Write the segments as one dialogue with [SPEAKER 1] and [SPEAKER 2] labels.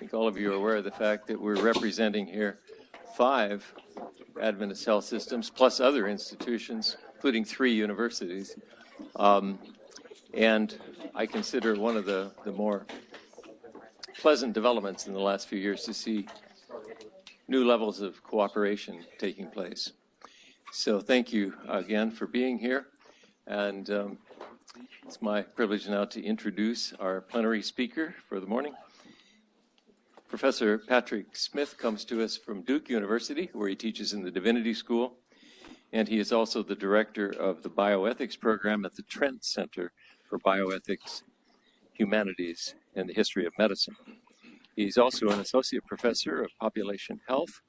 [SPEAKER 1] think all of you are aware of the fact that we're representing here 5 Adventist health systems, plus other institutions, including 3 universities. And I consider one of the more pleasant developments in the last few years to see new levels of cooperation taking place. So thank you again for being here. And it's my privilege now to introduce our plenary speaker for the morning. Professor Patrick Smith comes to us from Duke University, where he teaches in the Divinity School. And he is also the director of the Bioethics program at the Trent Center for Bioethics, Humanities, and the History of Medicine. He's also an associate professor of population health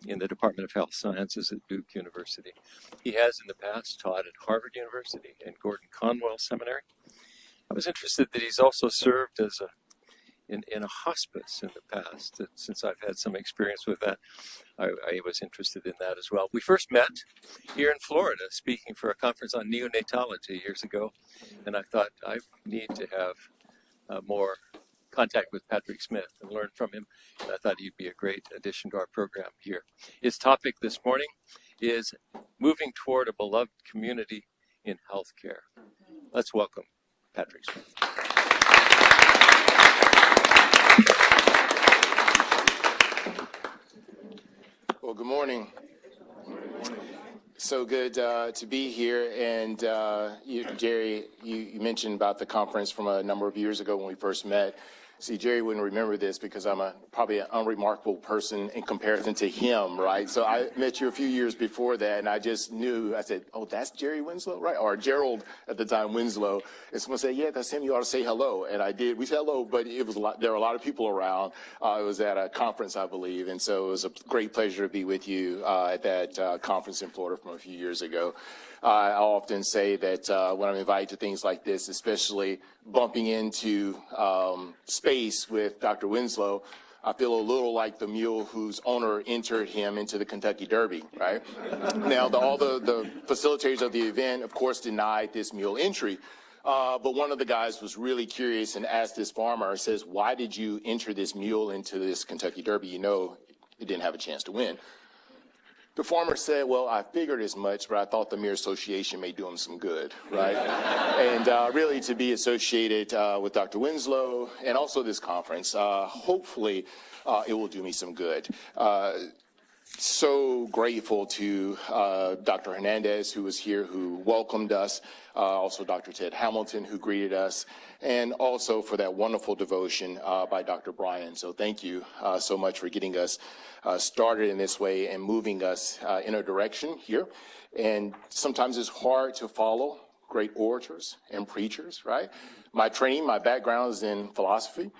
[SPEAKER 1] in the Department of Health Sciences at Duke University. He has in the past taught at Harvard University and Gordon Conwell Seminary. I was interested that he's also served as in a hospice in the past. Since I've had some experience with that, I was interested in that as well. We first met here in Florida, speaking for a conference on neonatology years ago, and I thought I need to have more contact with Patrick Smith and learn from him, and I thought he'd be a great addition to our program here. His topic this morning is moving toward a beloved community in healthcare. Let's welcome Patrick Smith.
[SPEAKER 2] Well, good morning. So good to be here. And Jerry, you mentioned about the conference from a number of years ago when we first met. See, Jerry wouldn't remember this because I'm probably an unremarkable person in comparison to him, right? So I met you a few years before that, and I just knew. I said, "Oh, that's Jerry Winslow, right?" Or Gerald at the time, Winslow. And someone said, "Yeah, that's him. You ought to say hello." And I did. We said hello, but it was a lot. There were a lot of people around. It was at a conference, I believe, and so it was a great pleasure to be with you at that conference in Florida from a few years ago. I often say that when I'm invited to things like this, especially bumping into space with Dr. Winslow, I feel a little like the mule whose owner entered him into the Kentucky Derby, right? Now, all the facilitators of the event, of course, denied this mule entry. But one of the guys was really curious and asked this farmer, says, "Why did you enter this mule into this Kentucky Derby? You know, it didn't have a chance to win." The farmer said, "Well, I figured as much, but I thought the mere association may do him some good," right? And really to be associated with Dr. Winslow and also this conference, hopefully it will do me some good. So grateful to Dr. Hernandez, who was here, who welcomed us, also Dr. Ted Hamilton, who greeted us, and also for that wonderful devotion by Dr. Bryan. So thank you so much for getting us started in this way and moving us in a direction here. And sometimes it's hard to follow great orators and preachers, right? My training, my background is in philosophy.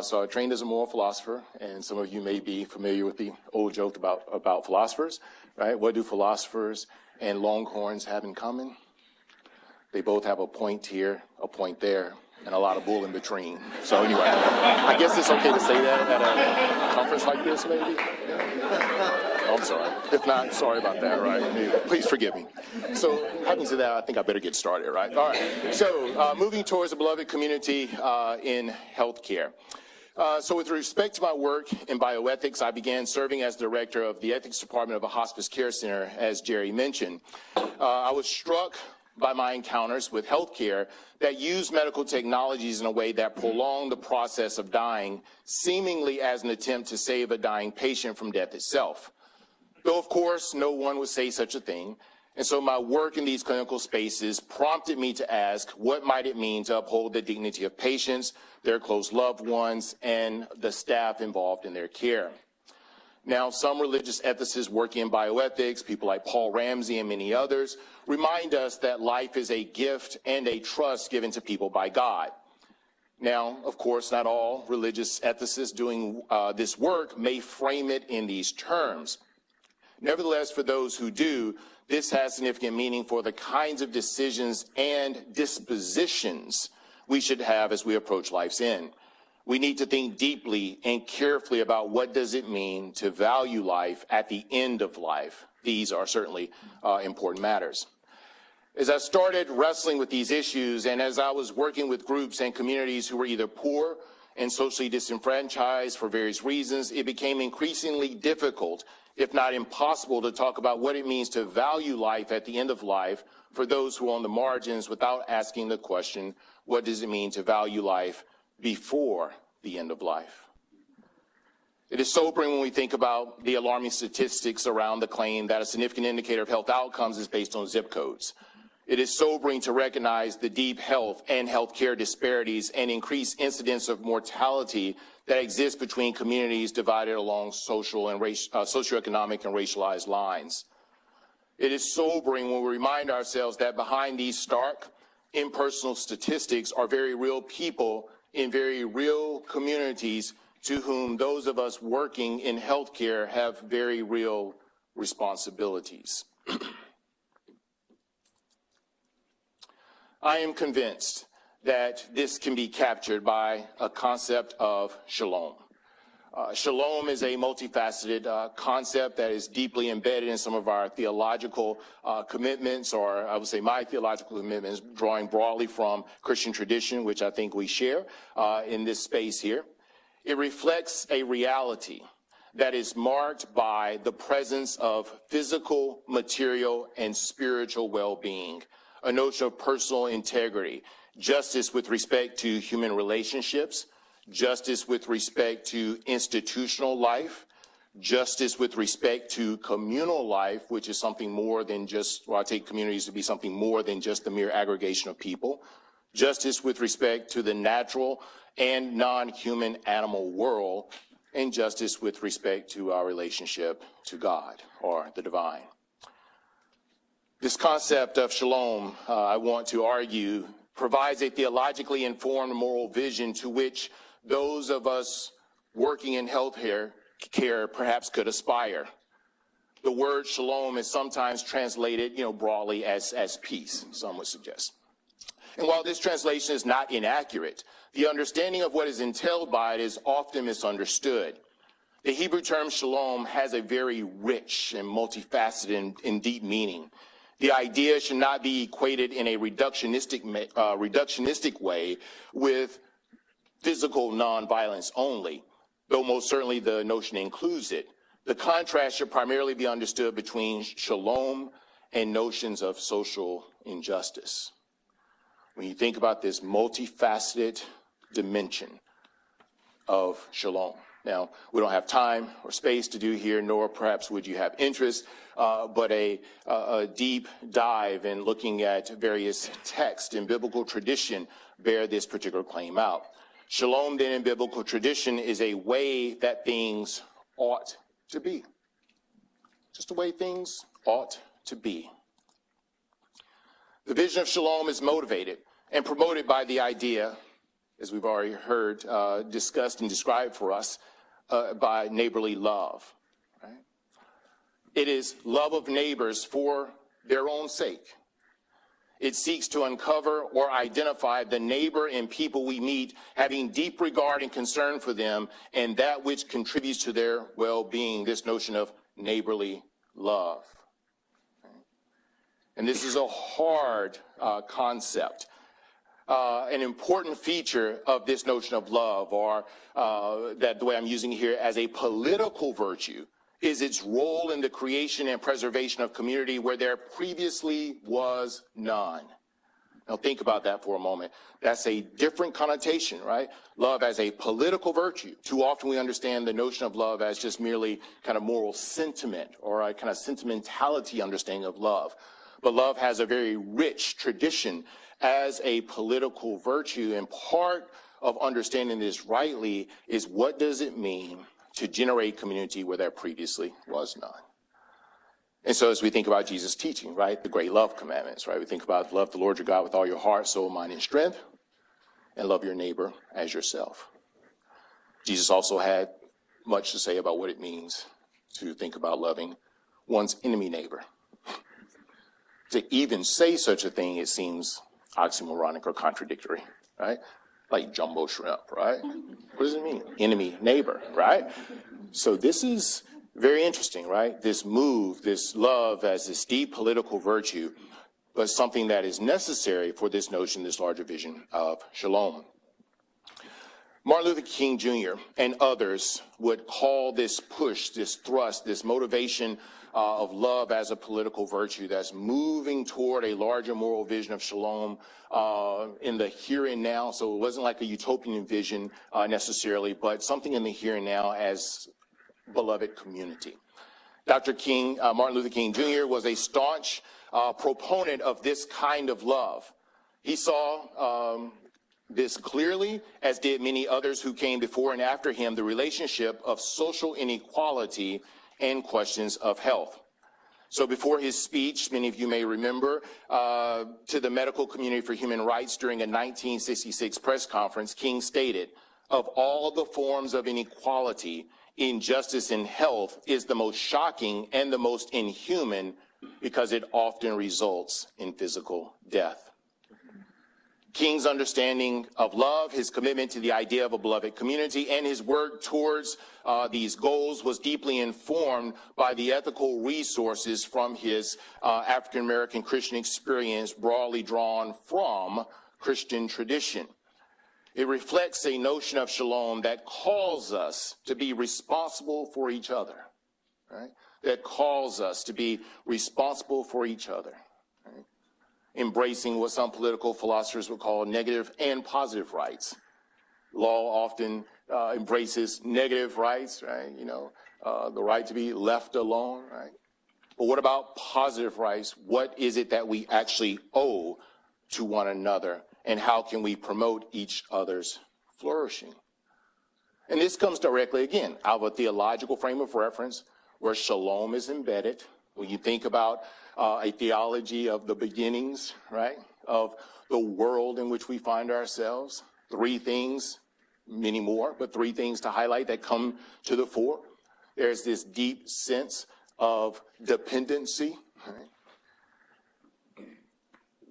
[SPEAKER 2] So I trained as a moral philosopher, and some of you may be familiar with the old joke about philosophers, right? What do philosophers and longhorns have in common? They both have a point here, a point there, and a lot of bull in between. So anyway, I guess it's okay to say that at a conference like this, maybe? Oh, I'm sorry. If not, sorry about that, right? Please forgive me. So having said that, I think I better get started, right? All right. So moving towards a beloved community in healthcare. So with respect to my work in bioethics, I began serving as director of the ethics department of a hospice care center, as Jerry mentioned. I was struck by my encounters with healthcare that use medical technologies in a way that prolong the process of dying, seemingly as an attempt to save a dying patient from death itself. Though, of course, no one would say such a thing. And so my work in these clinical spaces prompted me to ask, what might it mean to uphold the dignity of patients, their close loved ones, and the staff involved in their care? Now, some religious ethicists working in bioethics, people like Paul Ramsey and many others, remind us that life is a gift and a trust given to people by God. Now, of course, not all religious ethicists doing this work may frame it in these terms. Nevertheless, for those who do, this has significant meaning for the kinds of decisions and dispositions we should have as we approach life's end. We need to think deeply and carefully about what does it mean to value life at the end of life. These are certainly important matters. As I started wrestling with these issues, and as I was working with groups and communities who were either poor and socially disenfranchised for various reasons, it became increasingly difficult, if not impossible, to talk about what it means to value life at the end of life for those who are on the margins without asking the question, what does it mean to value life before the end of life? It is sobering when we think about the alarming statistics around the claim that a significant indicator of health outcomes is based on zip codes. It is sobering to recognize the deep health and healthcare disparities and increased incidence of mortality that exists between communities divided along social and socioeconomic and racialized lines. It is sobering when we remind ourselves that behind these stark, impersonal statistics are very real people in very real communities to whom those of us working in healthcare have very real responsibilities. I am convinced that this can be captured by a concept of shalom. Shalom is a multifaceted concept that is deeply embedded in some of our theological commitments, or I would say my theological commitments, drawing broadly from Christian tradition, which I think we share in this space here. It reflects a reality that is marked by the presence of physical, material, and spiritual well-being, a notion of personal integrity, justice with respect to human relationships, justice with respect to institutional life, justice with respect to communal life, which is something more than just, well, I take communities to be something more than just the mere aggregation of people, justice with respect to the natural and non-human animal world, and justice with respect to our relationship to God or the divine. This concept of shalom, I want to argue, provides a theologically informed moral vision to which those of us working in healthcare perhaps could aspire. The word shalom is sometimes translated, broadly as peace, some would suggest. And while this translation is not inaccurate, the understanding of what is entailed by it is often misunderstood. The Hebrew term shalom has a very rich and multifaceted and deep meaning. The idea should not be equated in a reductionistic way with physical nonviolence only, though most certainly the notion includes it. The contrast should primarily be understood between shalom and notions of social injustice. When you think about this multifaceted dimension of shalom. Now, we don't have time or space to do here, nor perhaps would you have interest, but a deep dive in looking at various texts in biblical tradition bear this particular claim out. Shalom, then, in biblical tradition is a way that things ought to be. Just the way things ought to be. The vision of shalom is motivated and promoted by the idea, as we've already heard discussed and described for us, by neighborly love. Right? It is love of neighbors for their own sake. It seeks to uncover or identify the neighbor and people we meet, having deep regard and concern for them, and that which contributes to their well-being, this notion of neighborly love. Right? And this is a hard concept. An important feature of this notion of love, or that the way I'm using it here as a political virtue, is its role in the creation and preservation of community where there previously was none. Now think about that for a moment. That's a different connotation, right? Love as a political virtue. Too often we understand the notion of love as just merely kind of moral sentiment or a kind of sentimentality understanding of love. But love has a very rich tradition as a political virtue, and part of understanding this rightly is what does it mean to generate community where there previously was none. And so as we think about Jesus' teaching, right, the great love commandments, right, we think about love the Lord your God with all your heart, soul, mind, and strength, and love your neighbor as yourself. Jesus also had much to say about what it means to think about loving one's enemy neighbor. To even say such a thing, it seems oxymoronic or contradictory, right? Like jumbo shrimp, right? What does it mean? Enemy, neighbor, right? So this is very interesting, right? This move, this love as this deep political virtue, but something that is necessary for this notion, this larger vision of shalom. Martin Luther King Jr. and others would call this push, this thrust, this motivation of love as a political virtue that's moving toward a larger moral vision of shalom in the here and now. So it wasn't like a utopian vision necessarily, but something in the here and now as beloved community. Martin Luther King Jr. was a staunch proponent of this kind of love. He saw this clearly, as did many others who came before and after him, the relationship of social inequality and questions of health. So before his speech, many of you may remember, to the medical community for human rights during a 1966 press conference, King stated, "Of all the forms of inequality, injustice in health is the most shocking and the most inhuman because it often results in physical death." King's understanding of love, his commitment to the idea of a beloved community, and his work towards these goals was deeply informed by the ethical resources from his African-American Christian experience, broadly drawn from Christian tradition. It reflects a notion of shalom that calls us to be responsible for each other, right? That calls us to be responsible for each other. Right? Embracing what some political philosophers would call negative and positive rights. Law often embraces negative rights, right? The right to be left alone, right? But what about positive rights? What is it that we actually owe to one another? And how can we promote each other's flourishing? And this comes directly, again, out of a theological frame of reference where shalom is embedded. When you think about a theology of the beginnings, right, of the world in which we find ourselves, three things, many more, but three things to highlight that come to the fore. There's this deep sense of dependency, right?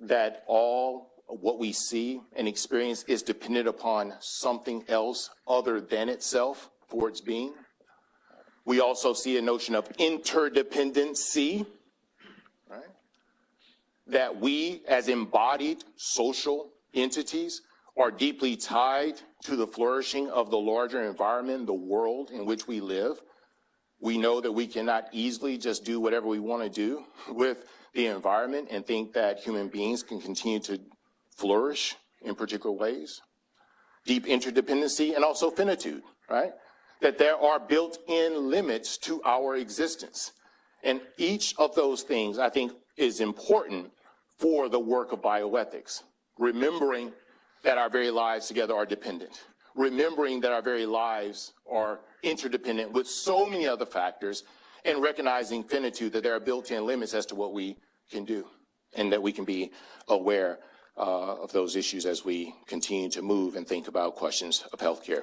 [SPEAKER 2] That all what we see and experience is dependent upon something else other than itself for its being. We also see a notion of interdependency, right? That we as embodied social entities are deeply tied to the flourishing of the larger environment, the world in which we live. We know that we cannot easily just do whatever we want to do with the environment and think that human beings can continue to flourish in particular ways. Deep interdependency and also finitude, right? That there are built-in limits to our existence. And each of those things, I think, is important for the work of bioethics. Remembering that our very lives together are dependent. Remembering that our very lives are interdependent with so many other factors, and recognizing finitude, that there are built-in limits as to what we can do, and that we can be aware of those issues as we continue to move and think about questions of healthcare.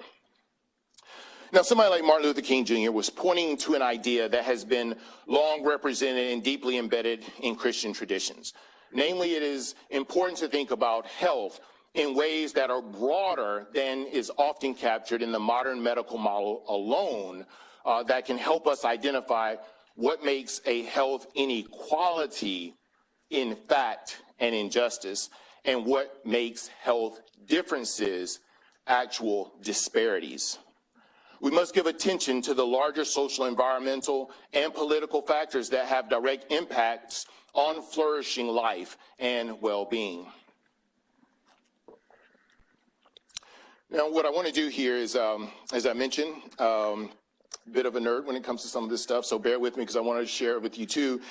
[SPEAKER 2] Now, somebody like Martin Luther King Jr. was pointing to an idea that has been long represented and deeply embedded in Christian traditions. Namely, it is important to think about health in ways that are broader than is often captured in the modern medical model alone, that can help us identify what makes a health inequality in fact and injustice, and what makes health differences actual disparities. We must give attention to the larger social, environmental, and political factors that have direct impacts on flourishing life and well-being. Now, what I want to do here is, as I mentioned, a bit of a nerd when it comes to some of this stuff, so bear with me because I wanted to share with you two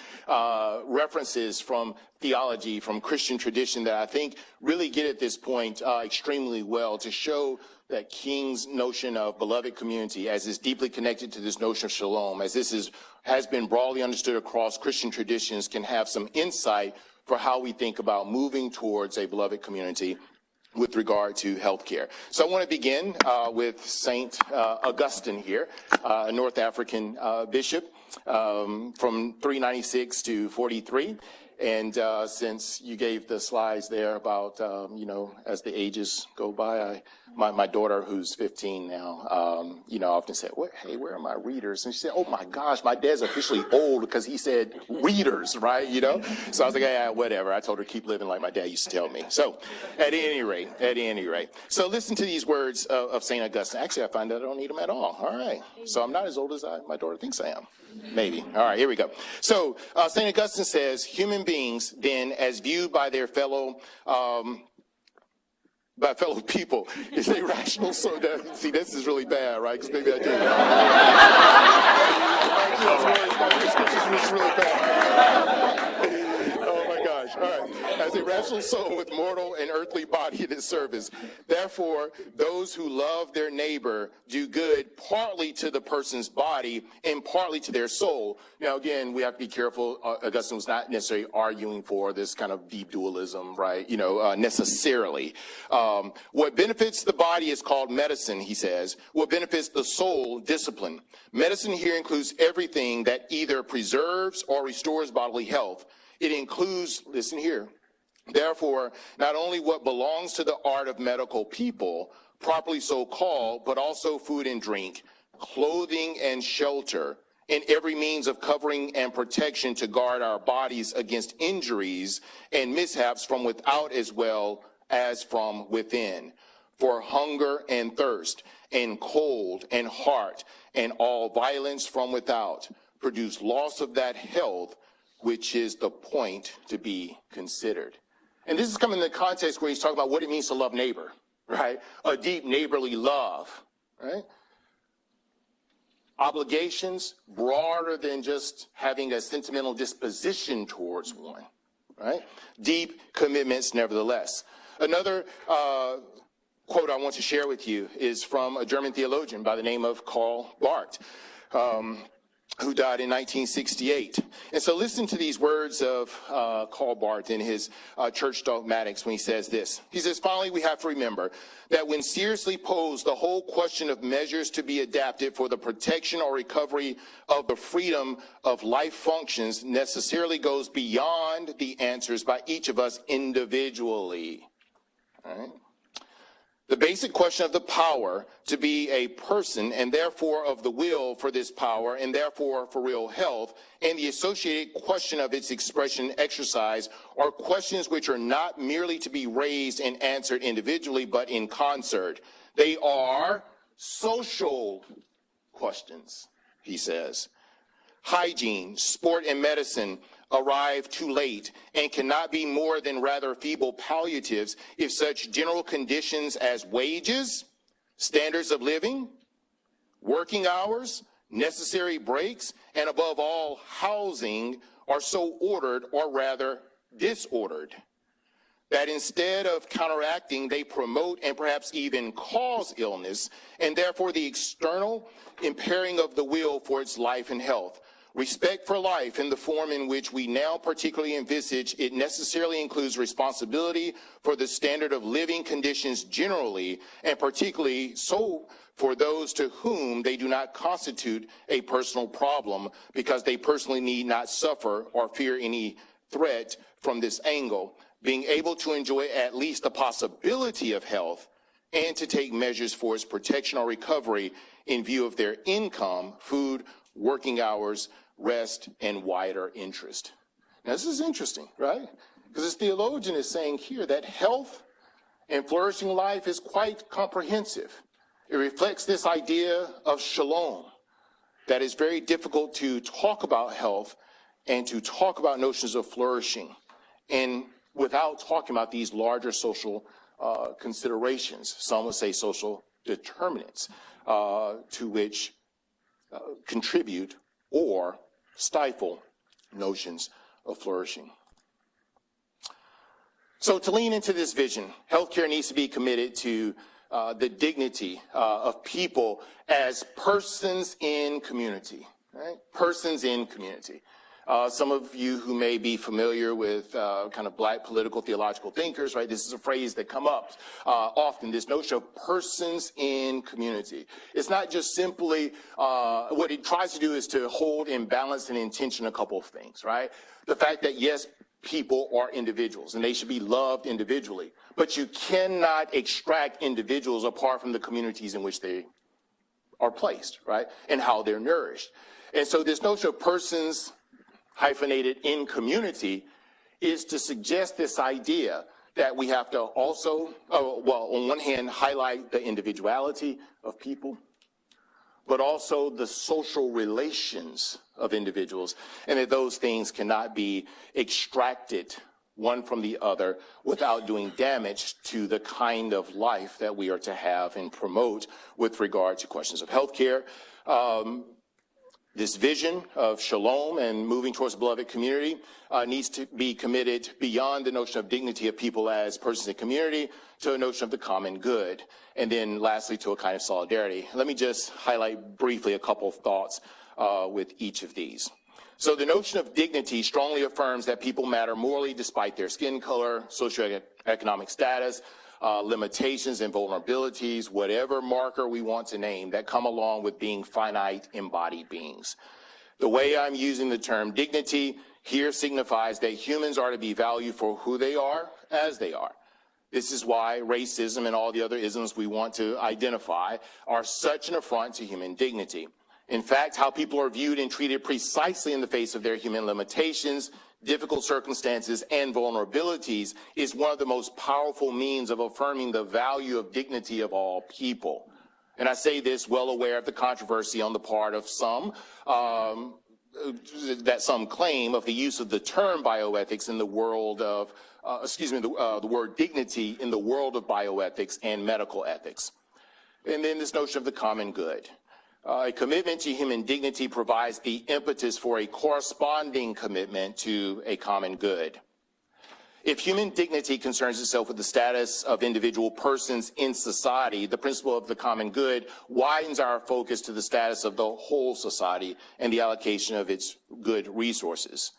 [SPEAKER 2] references from theology, from Christian tradition that I think really get at this point extremely well to show that King's notion of beloved community, as is deeply connected to this notion of shalom, as this has been broadly understood across Christian traditions, can have some insight for how we think about moving towards a beloved community with regard to healthcare. So I want to begin with Saint Augustine here, a North African bishop from 396 to 43. And since you gave the slides there about, as the ages go by, my daughter, who's 15 now, I often say, hey, where are my readers? And she said, oh my gosh, my dad's officially old because he said readers, right? So I was like, yeah, whatever. I told her, keep living like my dad used to tell me. So at any rate. So listen to these words of St. Augustine. Actually, I find out I don't need them at all. All right. So I'm not as old as my daughter thinks I am. Maybe. All right, here we go. So St. Augustine says, human beings, then, as viewed by their fellow people, is a rational soul. See, this is really bad, right? Because maybe I do. This is really bad. Oh my gosh. All right. As a rational soul with mortal and earthly body in its service. Therefore, those who love their neighbor do good partly to the person's body and partly to their soul. Now, again, we have to be careful. Augustine was not necessarily arguing for this kind of deep dualism, right? Necessarily. What benefits the body is called medicine, he says. What benefits the soul, discipline. Medicine here includes everything that either preserves or restores bodily health. It includes, listen here, therefore, not only what belongs to the art of medical people, properly so called, but also food and drink, clothing and shelter, and every means of covering and protection to guard our bodies against injuries and mishaps from without as well as from within. For hunger and thirst, and cold and heart, and all violence from without, produce loss of that health which is the point to be considered. And this is coming in the context where he's talking about what it means to love neighbor, right? A deep neighborly love, right? Obligations broader than just having a sentimental disposition towards one, right? Deep commitments nevertheless. Another quote I want to share with you is from a German theologian by the name of Karl Barth, who died in 1968. And so listen to these words of Karl Barth in his Church Dogmatics when he says this. He says, finally, we have to remember that when seriously posed, the whole question of measures to be adapted for the protection or recovery of the freedom of life functions necessarily goes beyond the answers by each of us individually. All right? The basic question of the power to be a person and therefore of the will for this power and therefore for real health and the associated question of its expression exercise are questions which are not merely to be raised and answered individually but in concert. They are social questions, he says. Hygiene, sport, and medicine arrive too late and cannot be more than rather feeble palliatives if such general conditions as wages, standards of living, working hours, necessary breaks, and above all, housing are so ordered or rather disordered that instead of counteracting, they promote and perhaps even cause illness and therefore the external impairing of the will for its life and health. Respect for life in the form in which we now particularly envisage it necessarily includes responsibility for the standard of living conditions generally, and particularly so for those to whom they do not constitute a personal problem because they personally need not suffer or fear any threat from this angle, being able to enjoy at least the possibility of health and to take measures for its protection or recovery in view of their income, food, working hours, rest, and wider interest. Now, this is interesting, right? Because this theologian is saying here that health and flourishing life is quite comprehensive. It reflects this idea of shalom, that it's very difficult to talk about health and to talk about notions of flourishing, and without talking about these larger social considerations. Some would say social determinants to which contribute or stifle notions of flourishing. So to lean into this vision, healthcare needs to be committed to the dignity of people as persons in community, right? Persons in community. Some of you who may be familiar with kind of black political theological thinkers, right? This is a phrase that come up often, this notion of persons in community. It's not just simply, what it tries to do is to hold in balance and intention a couple of things, right? The fact that, yes, people are individuals, and they should be loved individually. But you cannot extract individuals apart from the communities in which they are placed, right, and how they're nourished. And so this notion of persons hyphenated in community is to suggest this idea that we have to also, well, on one hand, highlight the individuality of people, but also the social relations of individuals, and that those things cannot be extracted one from the other without doing damage to the kind of life that we are to have and promote with regard to questions of healthcare. This vision of shalom and moving towards a beloved community needs to be committed beyond the notion of dignity of people as persons in community to a notion of the common good, and then lastly to a kind of solidarity. Let me just highlight briefly a couple of thoughts with each of these. So the notion of dignity strongly affirms that people matter morally despite their skin color, socioeconomic status, limitations and vulnerabilities, whatever marker we want to name, that come along with being finite embodied beings. The way I'm using the term dignity here signifies that humans are to be valued for who they are as they are. This is why racism and all the other isms we want to identify are such an affront to human dignity. In fact, how people are viewed and treated precisely in the face of their human limitations, difficult circumstances, and vulnerabilities is one of the most powerful means of affirming the value of dignity of all people. And I say this well aware of the controversy on the part of some, that some claim of the use of the term bioethics in the world of, the word dignity in the world of bioethics and medical ethics. And then this notion of the common good. A commitment to human dignity provides the impetus for a corresponding commitment to a common good. If human dignity concerns itself with the status of individual persons in society, the principle of the common good widens our focus to the status of the whole society and the allocation of its good resources.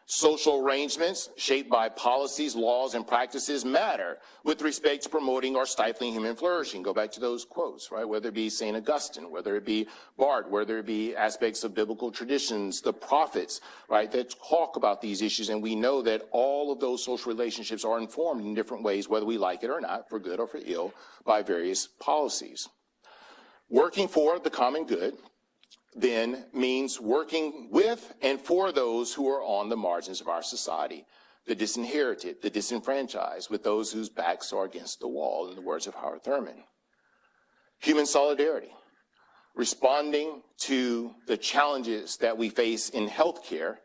[SPEAKER 2] Social arrangements shaped by policies, laws, and practices matter with respect to promoting or stifling human flourishing. Go back to those quotes, right? Whether it be St. Augustine, whether it be Barth, whether it be aspects of biblical traditions, the prophets, right, that talk about these issues. And we know that all of those social relationships are informed in different ways, whether we like it or not, for good or for ill, by various policies. Working for the common good then means working with and for those who are on the margins of our society, the disinherited, the disenfranchised, with those whose backs are against the wall, in the words of Howard Thurman. Human solidarity, responding to the challenges that we face in healthcare,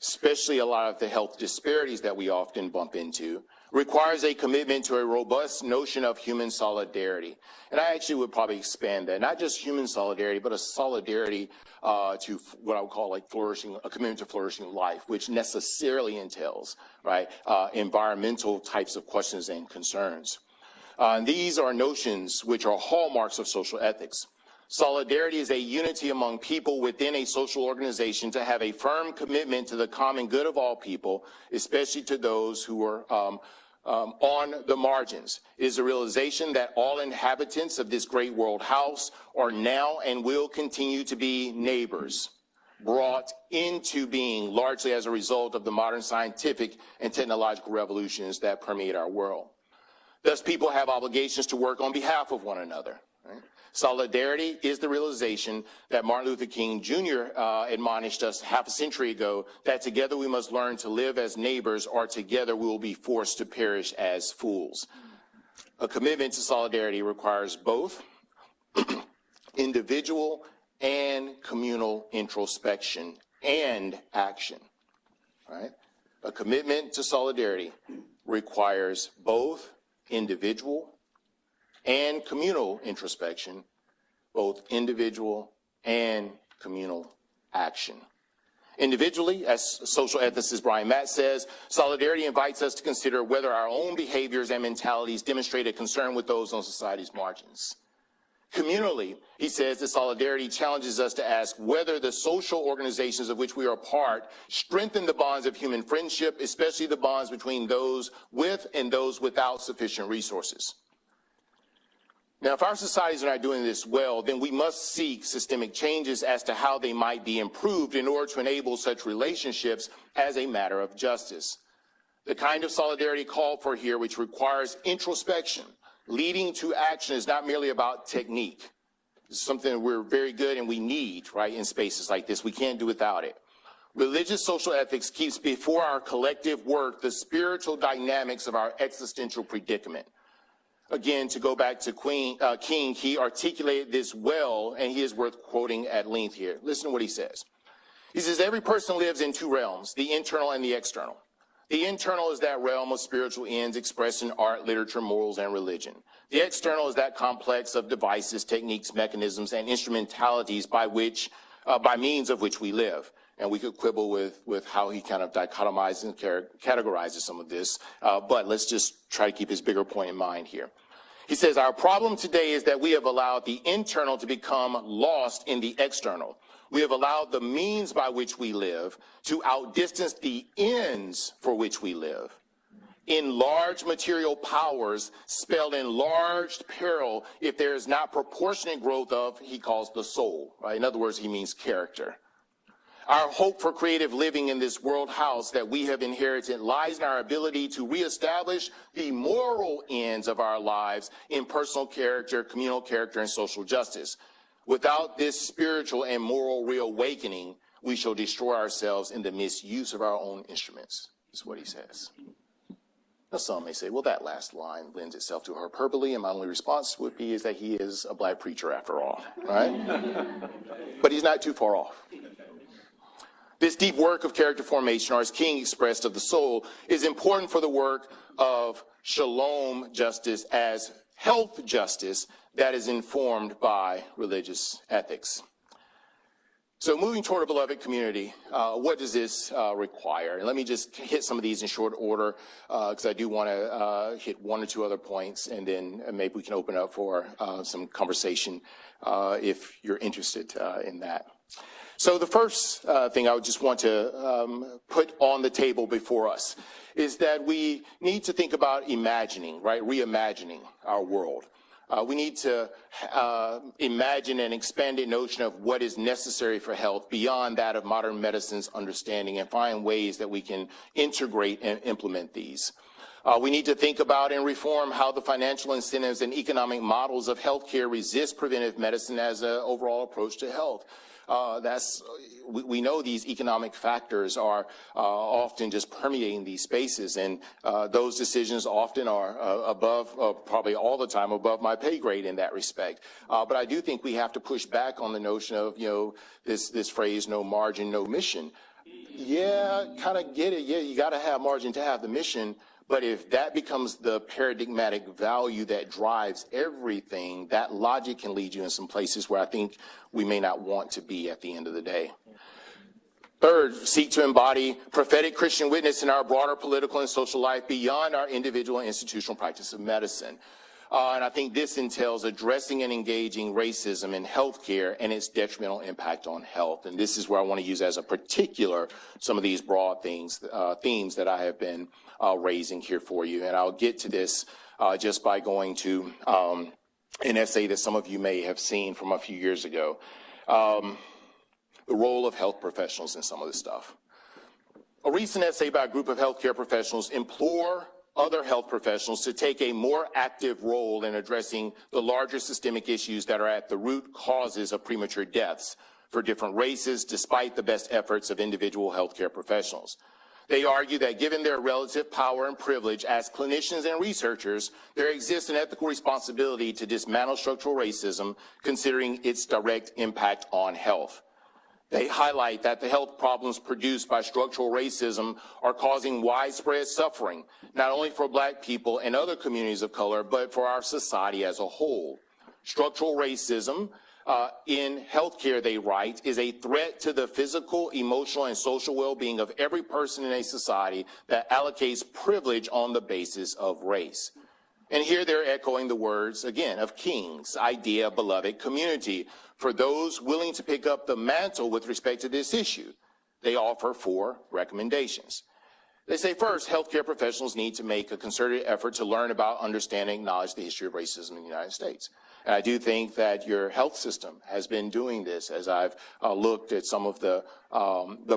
[SPEAKER 2] especially a lot of the health disparities that we often bump into, requires a commitment to a robust notion of human solidarity. And I actually would probably expand that, not just human solidarity, but a solidarity to what I would call like flourishing, a commitment to flourishing life, which necessarily entails, right, environmental types of questions and concerns. These are notions which are hallmarks of social ethics. Solidarity is a unity among people within a social organization to have a firm commitment to the common good of all people, especially to those who are on the margins. It is a realization that all inhabitants of this great world house are now and will continue to be neighbors, brought into being largely as a result of the modern scientific and technological revolutions that permeate our world. Thus, people have obligations to work on behalf of one another. Right? Solidarity is the realization that Martin Luther King Jr. Admonished us half a century ago, that together we must learn to live as neighbors, or together we will be forced to perish as fools. A commitment to solidarity requires both individual and communal introspection and action. Right? A commitment to solidarity requires both individual and communal introspection, both individual and communal action. Individually, as social ethicist Brian Matt says, solidarity invites us to consider whether our own behaviors and mentalities demonstrate a concern with those on society's margins. Communally, he says that solidarity challenges us to ask whether the social organizations of which we are a part strengthen the bonds of human friendship, especially the bonds between those with and those without sufficient resources. Now, if our societies are not doing this well, then we must seek systemic changes as to how they might be improved in order to enable such relationships as a matter of justice. The kind of solidarity called for here, which requires introspection, leading to action, is not merely about technique. It's something that we're very good and we need, right, in spaces like this. We can't do without it. Religious social ethics keeps before our collective work the spiritual dynamics of our existential predicament. Again, to go back to King, he articulated this well, and he is worth quoting at length here. Listen to what he says. He says, every person lives in two realms, the internal and the external. The internal is that realm of spiritual ends expressed in art, literature, morals, and religion. The external is that complex of devices, techniques, mechanisms, and instrumentalities by means of which we live. And we could quibble with how he kind of dichotomizes and categorizes some of this, but let's just try to keep his bigger point in mind here. He says, our problem today is that we have allowed the internal to become lost in the external. We have allowed the means by which we live to outdistance the ends for which we live. Enlarged material powers spell enlarged peril if there is not proportionate growth of, he calls, the soul. Right? In other words, he means character. Our hope for creative living in this world house that we have inherited lies in our ability to reestablish the moral ends of our lives in personal character, communal character, and social justice. Without this spiritual and moral reawakening, we shall destroy ourselves in the misuse of our own instruments, is what he says. Now, some may say, well, that last line lends itself to hyperbole, and my only response would be is that he is a black preacher after all, right? But he's not too far off. This deep work of character formation, or as King expressed, of the soul, is important for the work of shalom justice as health justice that is informed by religious ethics. So moving toward a beloved community, what does this require? And let me just hit some of these in short order, because I do want to hit one or two other points, and then maybe we can open up for some conversation if you're interested in that. So the first thing I would just want to put on the table before us is that we need to think about imagining, right, reimagining our world. We need to imagine an expanded notion of what is necessary for health beyond that of modern medicine's understanding and find ways that we can integrate and implement these. We need to think about and reform how the financial incentives and economic models of healthcare resist preventive medicine as an overall approach to health. We know these economic factors are often just permeating these spaces, and those decisions often are above, probably all the time, above my pay grade in that respect. But I do think we have to push back on the notion of, this phrase, no margin, no mission. Yeah, kind of get it. Yeah, you got to have margin to have the mission. But if that becomes the paradigmatic value that drives everything, that logic can lead you in some places where I think we may not want to be at the end of the day. Third, seek to embody prophetic Christian witness in our broader political and social life beyond our individual and institutional practice of medicine. And I think this entails addressing and engaging racism in healthcare and its detrimental impact on health. And this is where I want to use as a particular some of these broad themes that I have been raising here for you. And I'll get to this just by going to an essay that some of you may have seen from a few years ago. The role of health professionals in some of this stuff. A recent essay by a group of healthcare professionals implore other health professionals to take a more active role in addressing the larger systemic issues that are at the root causes of premature deaths for different races, despite the best efforts of individual healthcare professionals. They argue that given their relative power and privilege as clinicians and researchers, there exists an ethical responsibility to dismantle structural racism, considering its direct impact on health. They highlight that the health problems produced by structural racism are causing widespread suffering, not only for Black people and other communities of color, but for our society as a whole. Structural racism in healthcare, they write, is a threat to the physical, emotional, and social well-being of every person in a society that allocates privilege on the basis of race. And here they're echoing the words, again, of King's idea of beloved community. For those willing to pick up the mantle with respect to this issue, they offer 4 recommendations. They say, first, healthcare professionals need to make a concerted effort to learn about, understand, and acknowledge the history of racism in the United States. And I do think that your health system has been doing this as I've looked at some of the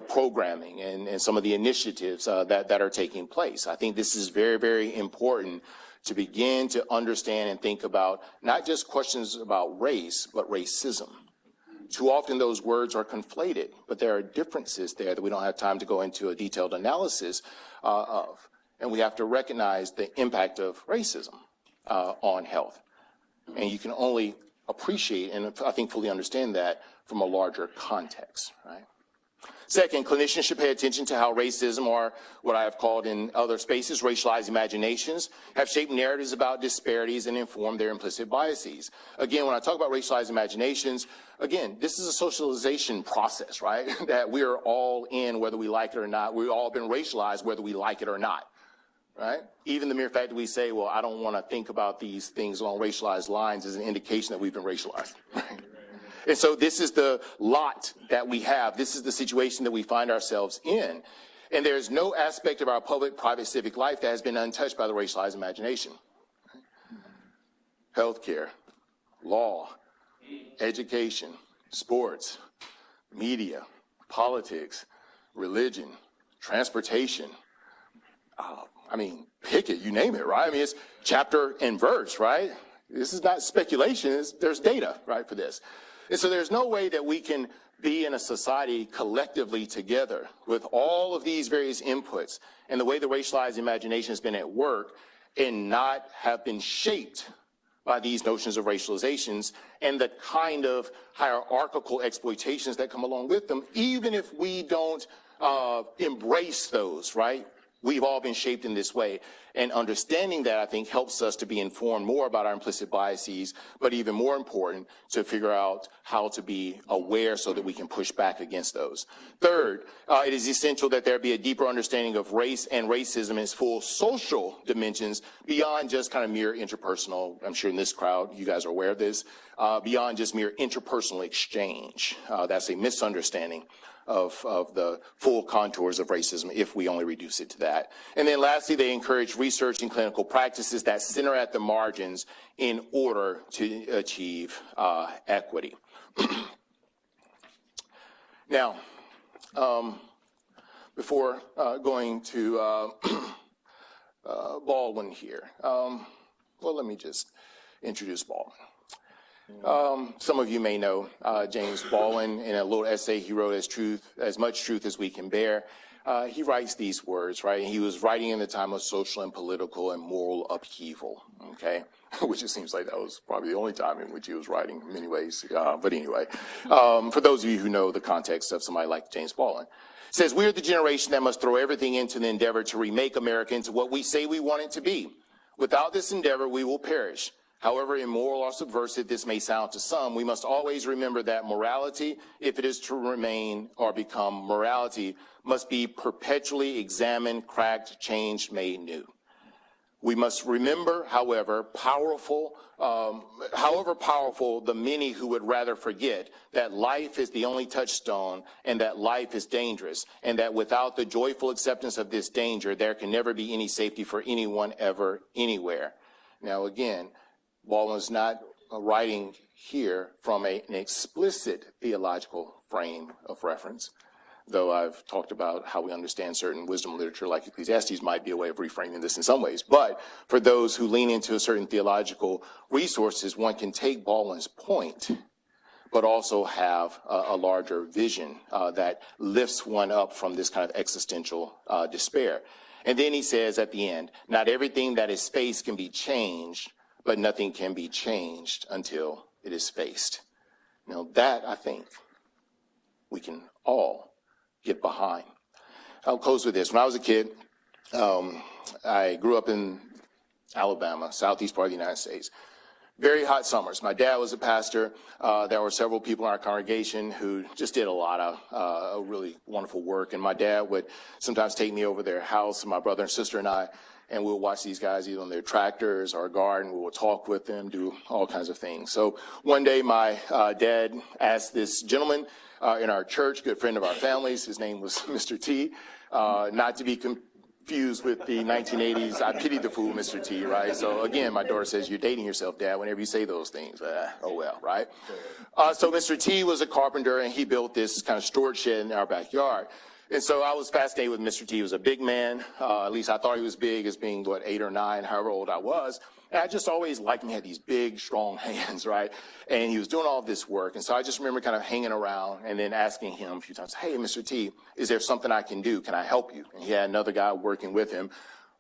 [SPEAKER 2] programming and some of the initiatives that are taking place. I think this is very, very important to begin to understand and think about not just questions about race, but racism. Too often those words are conflated, but there are differences there that we don't have time to go into a detailed analysis of. And we have to recognize the impact of racism on health. And you can only appreciate and I think fully understand that from a larger context, right? Second, clinicians should pay attention to how racism, or what I have called in other spaces, racialized imaginations, have shaped narratives about disparities and informed their implicit biases. Again, when I talk about racialized imaginations, again, this is a socialization process, right? That we are all in whether we like it or not. We've all been racialized whether we like it or not, right? Even the mere fact that we say, well, I don't want to think about these things along racialized lines is an indication that we've been racialized, right? And so this is the lot that we have. This is the situation that we find ourselves in. And there's no aspect of our public, private, civic life that has been untouched by the racialized imagination. Healthcare, law, education, sports, media, politics, religion, transportation. I mean, pick it, you name it, right? I mean, it's chapter and verse, right? This is not speculation. There's data, right, for this. And so there's no way that we can be in a society collectively together with all of these various inputs and the way the racialized imagination has been at work and not have been shaped by these notions of racializations and the kind of hierarchical exploitations that come along with them, even if we don't embrace those, right? We've all been shaped in this way. And understanding that, I think, helps us to be informed more about our implicit biases, but even more important, to figure out how to be aware so that we can push back against those. Third, it is essential that there be a deeper understanding of race and racism in its full social dimensions beyond just kind of mere interpersonal. I'm sure in this crowd, you guys are aware of this, beyond just mere interpersonal exchange. That's a misunderstanding of the full contours of racism if we only reduce it to that. And then lastly, they encourage research and clinical practices that center at the margins in order to achieve equity. Now, before going to Baldwin here, well, let me just introduce Baldwin. Some of you may know James Baldwin. In a little essay he wrote, As Much Truth as We Can Bear, he writes these words, right? He was writing in the time of social and political and moral upheaval, okay? Which it seems like that was probably the only time in which he was writing in many ways. But anyway, for those of you who know the context of somebody like James Baldwin, it says, "We are the generation that must throw everything into the endeavor to remake America into what we say we want it to be. Without this endeavor, we will perish. However immoral or subversive this may sound to some, we must always remember that morality, if it is to remain or become morality, must be perpetually examined, cracked, changed, made new. We must remember, however powerful the many who would rather forget, that life is the only touchstone and that life is dangerous, and that without the joyful acceptance of this danger, there can never be any safety for anyone ever, anywhere." Now again, Baldwin's not writing here from an explicit theological frame of reference, though I've talked about how we understand certain wisdom literature like Ecclesiastes might be a way of reframing this in some ways. But for those who lean into certain theological resources, one can take Baldwin's point, but also have a larger vision that lifts one up from this kind of existential despair. And then he says at the end, "Not everything that is faced can be changed, but nothing can be changed until it is faced." Now that, I think, we can all get behind. I'll close with this. When I was a kid, I grew up in Alabama, southeast part of the United States. Very hot summers. My dad was a pastor. There were several people in our congregation who just did a lot of really wonderful work. And my dad would sometimes take me over their house, my brother and sister and I, and we'll watch these guys either on their tractors or garden. We will talk with them, do all kinds of things. So one day my dad asked this gentleman in our church, good friend of our families, his name was Mr. T, not to be confused with the 1980s, I pity the fool, Mr. T, right? So again, my daughter says, you're dating yourself, Dad, whenever you say those things. Oh well, right? So Mr. T was a carpenter, and he built this kind of storage shed in our backyard. And so I was fascinated with Mr. T. He was a big man. At least I thought he was big as being, 8 or 9, however old I was. And I just always liked him. He had these big, strong hands, right? And he was doing all this work. And so I just remember kind of hanging around and then asking him a few times, hey, Mr. T, is there something I can do? Can I help you? And he had another guy working with him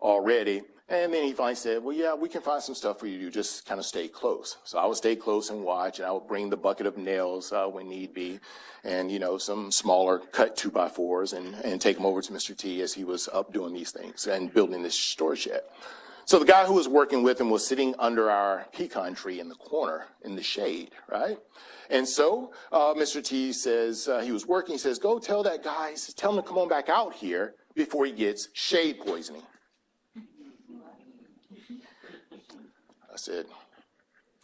[SPEAKER 2] already. And then he finally said, well, yeah, we can find some stuff for you to do. Just kind of stay close. So I would stay close and watch, and I would bring the bucket of nails when need be, and, some smaller cut 2x4s and take them over to Mr. T as he was up doing these things and building this storage shed. So the guy who was working with him was sitting under our pecan tree in the corner in the shade, right? And so Mr. T says, he was working, he says, go tell that guy, he says, tell him to come on back out here before he gets shade poisoning.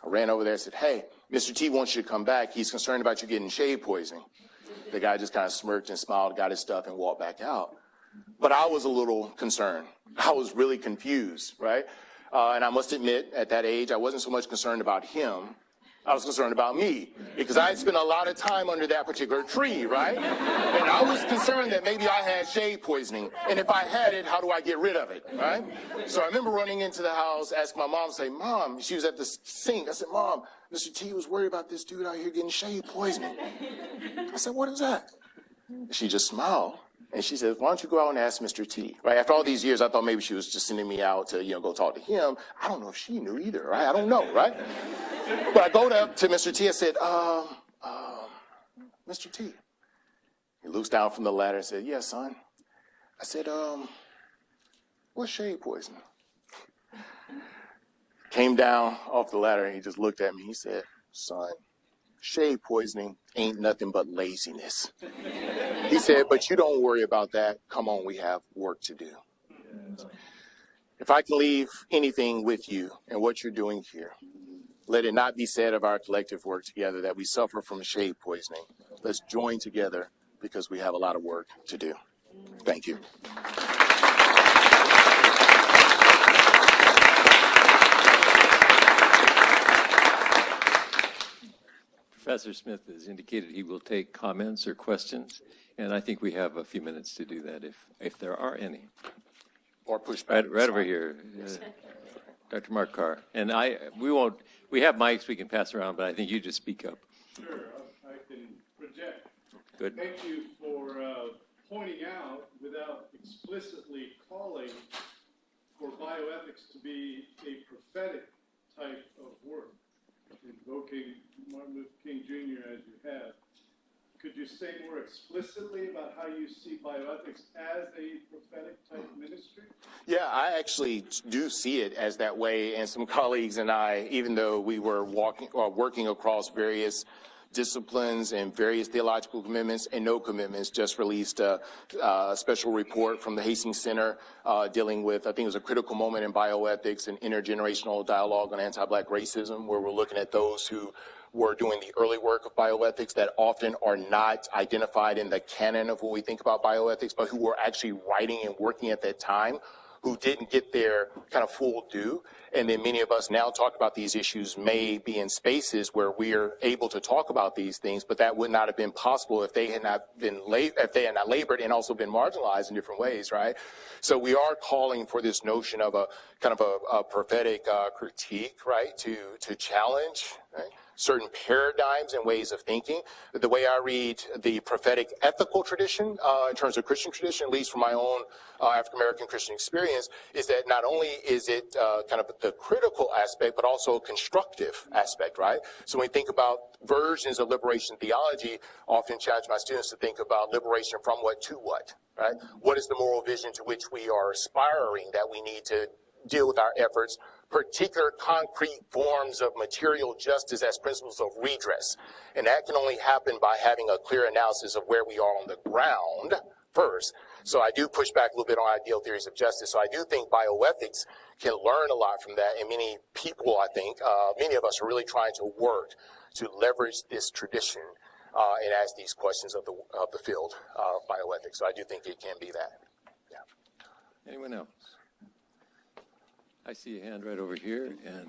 [SPEAKER 2] I ran over there and said, hey, Mr. T wants you to come back. He's concerned about you getting shade poisoning. The guy just kind of smirked and smiled, got his stuff, and walked back out. But I was a little concerned. I was really confused, right? And I must admit, at that age, I wasn't so much concerned about him. I was concerned about me, because I had spent a lot of time under that particular tree, right? And I was concerned that maybe I had shade poisoning. And if I had it, how do I get rid of it, right? So I remember running into the house, asking my mom, say, Mom, she was at the sink. I said, Mom, Mr. T was worried about this dude out here getting shade poisoning. I said, what is that? She just smiled. And she said, why don't you go out and ask Mr. T, right? After all these years, I thought maybe she was just sending me out to, go talk to him. I don't know if she knew either, right? I don't know, right? But I go up to Mr. T, I said, Mr. T. He looks down from the ladder and said, yes, son. I said, what's shade poisoning? Came down off the ladder and he just looked at me. He said, son, shade poisoning ain't nothing but laziness. He said, but you don't worry about that. Come on, we have work to do. If I can leave anything with you and what you're doing here, let it not be said of our collective work together that we suffer from shade poisoning. Let's join together because we have a lot of work to do. Thank you.
[SPEAKER 1] Professor Smith has indicated he will take comments or questions, and I think we have a few minutes to do that if there are any.
[SPEAKER 2] Or pushback.
[SPEAKER 1] Right over here, Dr. Mark Carr. And we have mics we can pass around, but I think you just speak up.
[SPEAKER 3] Sure, I can project.
[SPEAKER 1] Good.
[SPEAKER 3] Thank you for pointing out, without explicitly calling for bioethics to be a prophetic type of work, invoking Martin Luther King Jr. as you have. Could you say more explicitly about how you see bioethics as a prophetic type ministry?
[SPEAKER 2] Yeah, I actually do see it as that way. And some colleagues and I, even though we were working across various disciplines and various theological commitments and no commitments, just released a special report from the Hastings Center dealing with, I think it was a critical moment in bioethics and intergenerational dialogue on anti-Black racism, where we're looking at those who were doing the early work of bioethics that often are not identified in the canon of what we think about bioethics, but who were actually writing and working at that time, who didn't get their kind of full due. And then many of us now talk about these issues may be in spaces where we are able to talk about these things, but that would not have been possible if they had not labored and also been marginalized in different ways, right? So we are calling for this notion of a kind of a prophetic critique, right, to challenge, right, certain paradigms and ways of thinking. The way I read the prophetic ethical tradition in terms of Christian tradition, at least from my own African-American Christian experience, is that not only is it kind of the critical aspect, but also a constructive aspect, right? So when we think about versions of liberation theology, I often challenge my students to think about liberation from what to what, right? What is the moral vision to which we are aspiring that we need to deal with our efforts, particular concrete forms of material justice as principles of redress. And that can only happen by having a clear analysis of where we are on the ground first. So I do push back a little bit on ideal theories of justice. So I do think bioethics can learn a lot from that. And many people, I think, many of us are really trying to work to leverage this tradition and ask these questions of the field of bioethics. So I do think it can be that. Yeah.
[SPEAKER 1] Anyone else? I see a hand right over here, and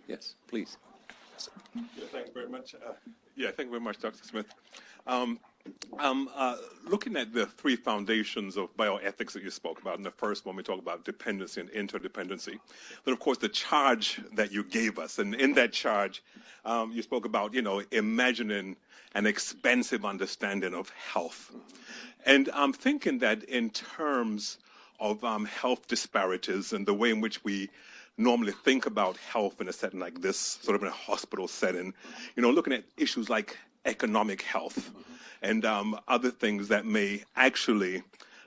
[SPEAKER 1] yes, please.
[SPEAKER 4] Yeah, thank you very much. Thank you very much, Dr. Smith. Looking at the three foundations of bioethics that you spoke about, in the first one we talk about dependency and interdependency. Then, of course, the charge that you gave us, and in that charge, you spoke about, imagining an expansive understanding of health. And I'm thinking that in terms of health disparities and the way in which we normally think about health in a setting like this, sort of in a hospital setting, looking at issues like economic health and other things that may actually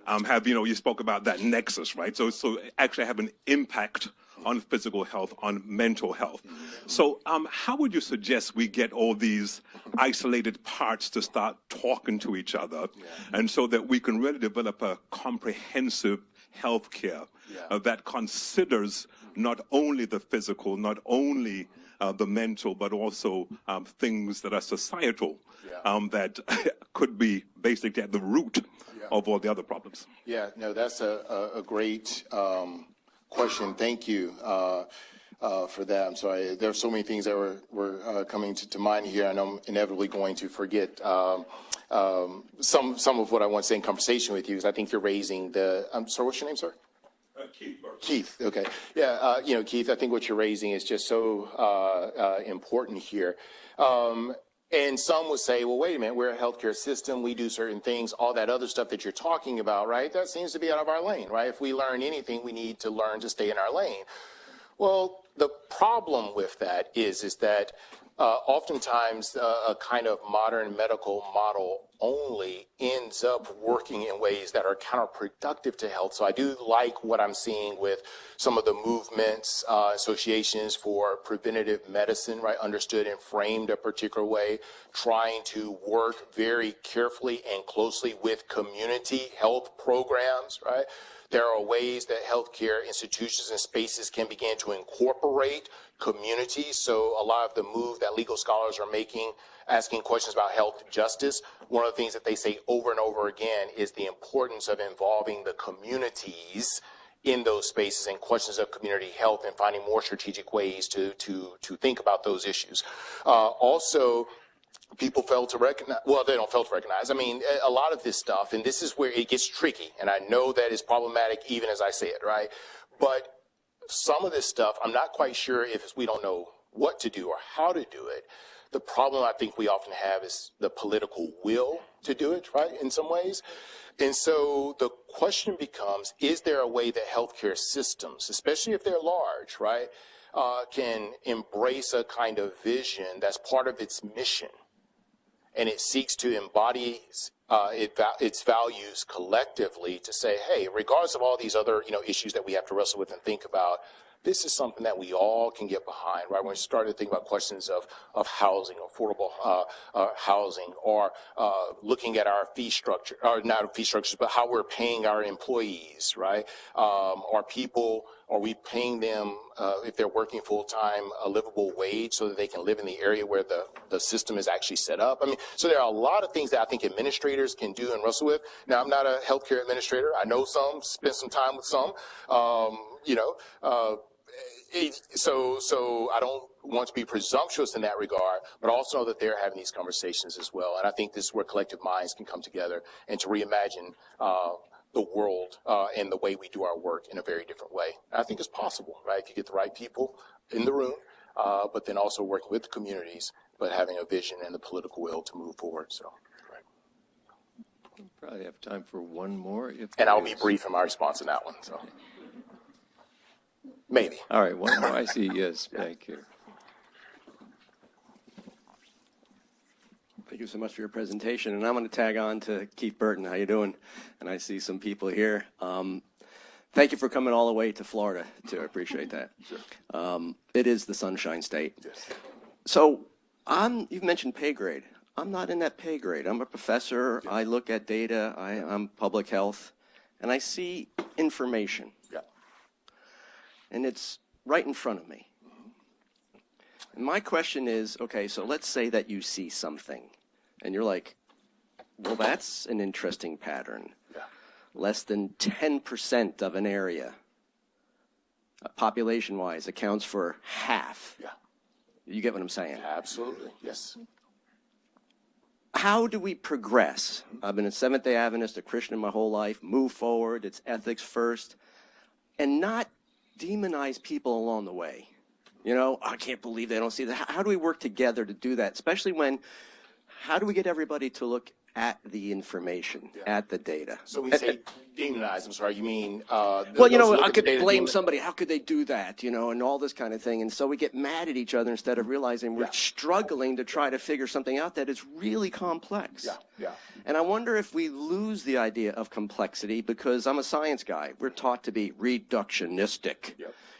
[SPEAKER 4] have, you spoke about that nexus, right? So actually have an impact on physical health, on mental health. So how would you suggest we get all these isolated parts to start talking to each other, and so that we can really develop a comprehensive health care that considers not only the physical, not only the mental, but also things that are societal, that could be basically at the root of all the other problems?
[SPEAKER 2] Yeah, no, that's a great question. Thank you for that. I'm sorry. There are so many things that were coming to mind here, and I'm inevitably going to forget some of what I want to say in conversation with you, because I think you're raising the. I'm sorry. What's your name, sir?
[SPEAKER 4] Keith.
[SPEAKER 2] Keith. Okay. Yeah. Keith, I think what you're raising is just so important here. And some would say, well, wait a minute, we're a healthcare system, we do certain things, all that other stuff that you're talking about, right? That seems to be out of our lane, right? If we learn anything, we need to learn to stay in our lane. Well, the problem with that is that oftentimes a kind of modern medical model only ends up working in ways that are counterproductive to health. So I do like what I'm seeing with some of the movements, associations for preventative medicine, right, understood and framed a particular way, trying to work very carefully and closely with community health programs, right? There are ways that healthcare institutions and spaces can begin to incorporate communities. So a lot of the move that legal scholars are making, asking questions about health justice, one of the things that they say over and over again is the importance of involving the communities in those spaces and questions of community health, and finding more strategic ways to think about those issues. Also, people fail to recognize, well, they don't fail to recognize. I mean, a lot of this stuff, and this is where it gets tricky, and I know that it's problematic even as I say it, right? But some of this stuff, I'm not quite sure if we don't know what to do or how to do it. The problem I think we often have is the political will to do it, right, in some ways. And so the question becomes, is there a way that healthcare systems, especially if they're large, right, can embrace a kind of vision that's part of its mission, and it seeks to embody its values collectively to say, hey, regardless of all these other issues that we have to wrestle with and think about, this is something that we all can get behind, right? When we start to think about questions of housing, affordable housing, or looking at our fee structure, or not fee structures, but how we're paying our employees, right? Are we paying them, if they're working full-time, a livable wage so that they can live in the area where the system is actually set up? I mean, so there are a lot of things that I think administrators can do and wrestle with. Now, I'm not a healthcare administrator. I know some, spent some time with some, so I don't want to be presumptuous in that regard, but also know that they're having these conversations as well. And I think this is where collective minds can come together and to reimagine the world and the way we do our work in a very different way. And I think it's possible, right? If you get the right people in the room, but then also working with the communities, but having a vision and the political will to move forward. So, right.
[SPEAKER 1] We'll probably have time for one more.
[SPEAKER 2] And I'll be brief in my response in that one. So. Maybe.
[SPEAKER 1] All right, one more. I see, yes, back here.
[SPEAKER 5] Thank you so much for your presentation. And I'm going to tag on to Keith Burton. How you doing? And I see some people here. Thank you for coming all the way to Florida, too. I appreciate that. Sure. It is the Sunshine State.
[SPEAKER 2] Yes.
[SPEAKER 5] So you've mentioned pay grade. I'm not in that pay grade. I'm a professor. Yeah. I look at data. I'm public health. And I see information.
[SPEAKER 2] Yeah.
[SPEAKER 5] And it's right in front of me. And my question is, okay, so let's say that you see something, and you're like, well, that's an interesting pattern.
[SPEAKER 2] Yeah.
[SPEAKER 5] less than 10% of an area, population-wise, accounts for half.
[SPEAKER 2] Yeah,
[SPEAKER 5] You get what I'm saying?
[SPEAKER 2] absolutely. Yes.
[SPEAKER 5] How do we progress? I've been a Seventh-day Adventist, a Christian my whole life, move forward, it's ethics first, and not demonize people along the way. You know, I can't believe they don't see that. How do we work together to do that? Especially when, how do we get everybody to look at the information, at the data?
[SPEAKER 2] So when you say demonize, I'm sorry, you mean
[SPEAKER 5] Well, you know, I could blame somebody. How could they do that? You know, and all this kind of thing. And so we get mad at each other instead of realizing we're struggling to try to figure something out that is really complex.
[SPEAKER 2] Yeah.
[SPEAKER 5] And I wonder if we lose the idea of complexity, because I'm a science guy. We're taught to be reductionistic,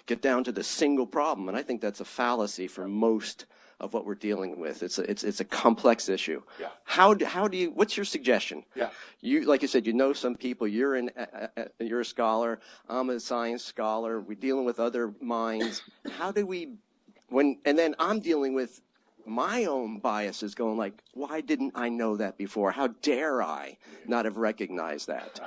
[SPEAKER 5] get down to the single problem. And I think that's a fallacy for most of what we're dealing with. It's a complex issue.
[SPEAKER 2] Yeah.
[SPEAKER 5] How do you, what's your suggestion?
[SPEAKER 2] Yeah.
[SPEAKER 5] You, like you said, you know some people, you're a scholar, I'm a science scholar, we're dealing with other minds. How do we, and then I'm dealing with my own biases going like, why didn't I know that before? How dare I not have recognized that?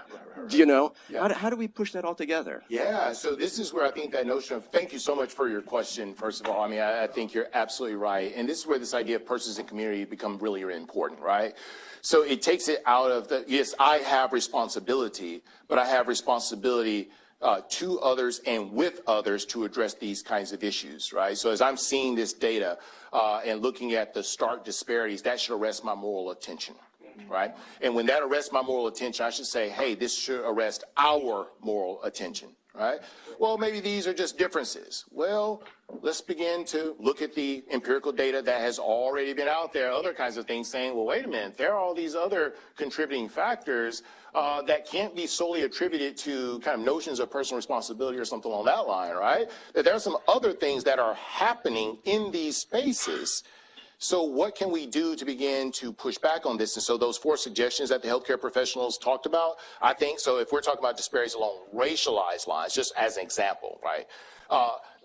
[SPEAKER 5] Do you know?
[SPEAKER 2] Yeah.
[SPEAKER 5] How do we push that all together?
[SPEAKER 2] Yeah, so this is where I think that notion of, thank you so much for your question, first of all. I mean, I think you're absolutely right. And this is where this idea of persons and community become really, really important, right? So it takes it out of the, yes, I have responsibility, but I have responsibility to others and with others to address these kinds of issues, right? So as I'm seeing this data and looking at the stark disparities, that should arrest my moral attention, right? And when that arrests my moral attention, I should say, hey, this should arrest our moral attention, right? Well, maybe these are just differences. Well, let's begin to look at the empirical data that has already been out there, other kinds of things saying, well, wait a minute, there are all these other contributing factors that can't be solely attributed to kind of notions of personal responsibility or something along that line, right? That there are some other things that are happening in these spaces. So what can we do to begin to push back on this? And so those 4 suggestions that the healthcare professionals talked about, I think, so if we're talking about disparities along racialized lines, just as an example, right?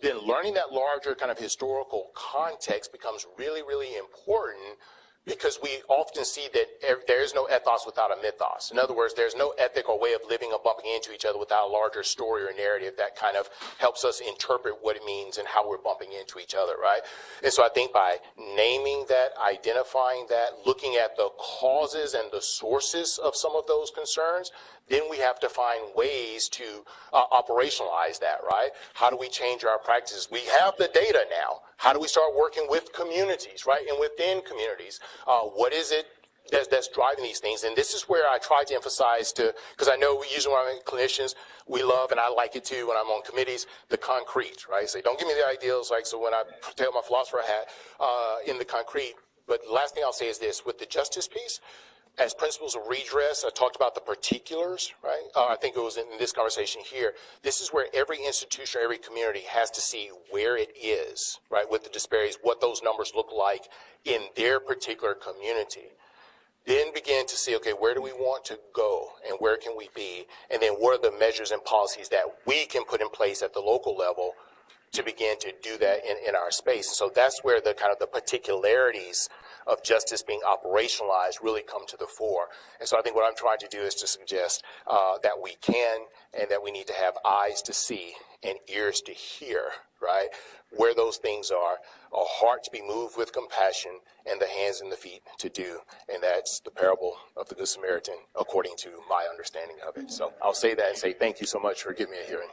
[SPEAKER 2] Then learning that larger kind of historical context becomes really, really important, because we often see that there is no ethos without a mythos. In other words, there's no ethic or way of living or bumping into each other without a larger story or narrative that kind of helps us interpret what it means and how we're bumping into each other, right? And so I think by naming that, identifying that, looking at the causes and the sources of some of those concerns, then we have to find ways to operationalize that, right? How do we change our practices? We have the data now. How do we start working with communities, right? And within communities, what is it that's driving these things? And this is where I try to emphasize because I know usually when I'm clinicians, we love, and I like it too when I'm on committees, the concrete, right? Say, don't give me the ideals, like, so when I take my philosopher hat in the concrete. But the last thing I'll say is this, with the justice piece, as principles of redress, I talked about the particulars, right? I think it was in this conversation here. This is where every institution, every community has to see where it is, right, with the disparities, what those numbers look like in their particular community. Then begin to see, okay, where do we want to go and where can we be? And then what are the measures and policies that we can put in place at the local level to begin to do that in our space? And so that's where the kind of the particularities of justice being operationalized really come to the fore. And so I think what I'm trying to do is to suggest that we can, and that we need to have eyes to see and ears to hear, right, where those things are, a heart to be moved with compassion, and the hands and the feet to do. And that's the parable of the Good Samaritan, according to my understanding of it. So I'll say that and say thank you so much for giving me a hearing.